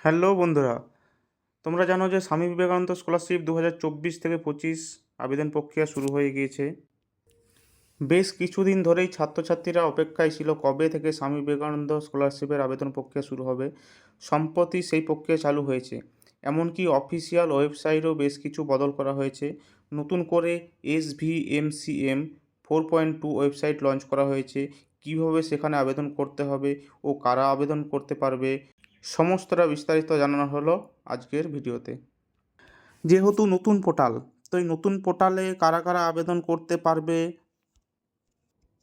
Hello বন্ধুরা, তোমরা জানো যে স্বামী বিবেকানন্দ স্কলারশিপ 2024 থেকে 25 আবেদন প্রক্রিয়া শুরু হয়ে গিয়েছে। বেশ কিছুদিন ধরেই ছাত্রছাত্রীরা অপেক্ষায় ছিল কবে থেকে স্বামী বিবেকানন্দ স্কলারশিপের আবেদন প্রক্রিয়া শুরু হবে। সম্প্রতি সেই প্রক্রিয়া চালু হয়েছে। এমনকি অফিসিয়াল ওয়েবসাইটেও বেশ কিছু বদল করা হয়েছে। নতুন করে SVMCM 4.2 ওয়েবসাইট লঞ্চ করা হয়েছে। কীভাবে সেখানে আবেদন করতে হবে ও কারা আবেদন করতে পারবে, সমস্তটা বিস্তারিত জানানো হলো আজকের ভিডিওতে। যেহেতু নতুন পোর্টাল, তো এই নতুন পোর্টালে কারা কারা আবেদন করতে পারবে,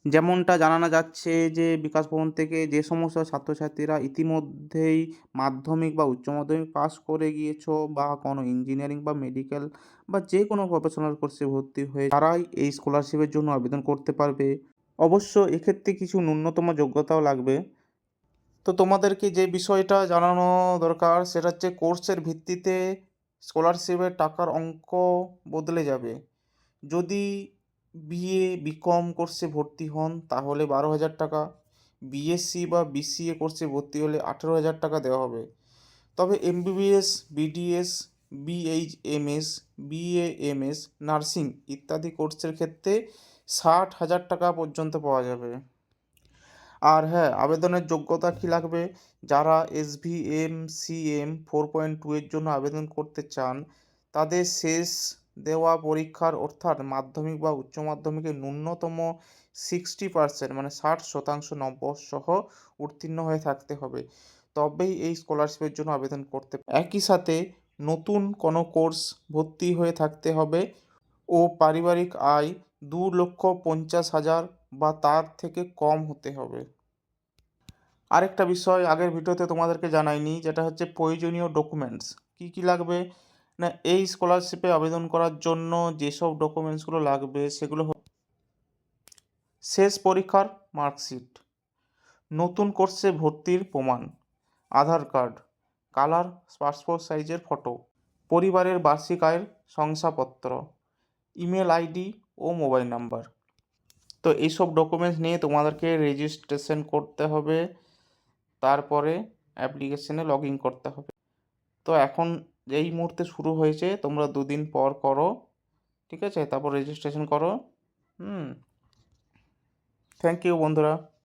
যেমনটা জানানো যাচ্ছে যে বিকাশ ভবন থেকে যে সমস্ত ছাত্রছাত্রীরা ইতিমধ্যেই মাধ্যমিক বা উচ্চ মাধ্যমিক পাস করে গিয়েছো বা কোনো ইঞ্জিনিয়ারিং বা মেডিকেল বা যে কোনো প্রফেশনাল কোর্সে ভর্তি হয়ে তারাই এই স্কলারশিপের জন্য আবেদন করতে পারবে। অবশ্য এক্ষেত্রে কিছু ন্যূনতম যোগ্যতাও লাগবে। তো তোমাদেরকে যে বিষয়টা জানানো দরকার সেটা হচ্ছে কোর্সের ভিত্তিতে স্কলারশিপের টাকার অঙ্ক বদলে যাবে। যদি বিকম কোর্সে ভর্তি হন তাহলে 12,000 টাকা, বিএসসি বা বিসিএ কোর্সে ভর্তি হলে 18,000 টাকা দেওয়া হবে। তবে MBBS, BDS, BHMS, BAMS, nursing ইত্যাদি কোর্সের ক্ষেত্রে 60,000 টাকা পর্যন্ত পাওয়া যাবে। আর হ্যাঁ, আবেদনের যোগ্যতা কী লাগবে? যারা SVMCM 4.2 এর জন্য আবেদন করতে চান তাদের শেষ দেওয়া পরীক্ষার অর্থাৎ মাধ্যমিক বা উচ্চ মাধ্যমিকের ন্যূনতম 60% মানে 60% নম্বর সহ উত্তীর্ণ হয়ে থাকতে হবে, তবেই এই স্কলারশিপের জন্য আবেদন করতে। একই সাথে নতুন কোনো কোর্স ভর্তি হয়ে থাকতে হবে ও পারিবারিক আয় 2,50,000 বা তার থেকে কম হতে হবে। আরেকটা বিষয় আগের ভিডিওতে তোমাদেরকে জানাইনি, যেটা হচ্ছে প্রয়োজনীয় ডকুমেন্টস কী কী লাগবে। না, এই স্কলারশিপে আবেদন করার জন্য যেসব ডকুমেন্টসগুলো লাগবে সেগুলো শেষ পরীক্ষার মার্কশিট, নতুন কোর্সে ভর্তির প্রমাণ, আধার কার্ড, কালার পাসপোর্ট সাইজের ফটো, পরিবারের বার্ষিক আয়ের শংসাপত্র, ইমেল আইডি ও মোবাইল নাম্বার। তো এইসব ডকুমেন্টস নিয়ে তোমাদেরকে রেজিস্ট্রেশন করতে হবে, তারপরে অ্যাপ্লিকেশনে লগ ইন করতে হবে। তো এখন এই মুহূর্তে শুরু হয়েছে, তোমরা 2 দিন পর করো, ঠিক আছে? তারপর রেজিস্ট্রেশন করো। থ্যাংক ইউ বন্ধুরা।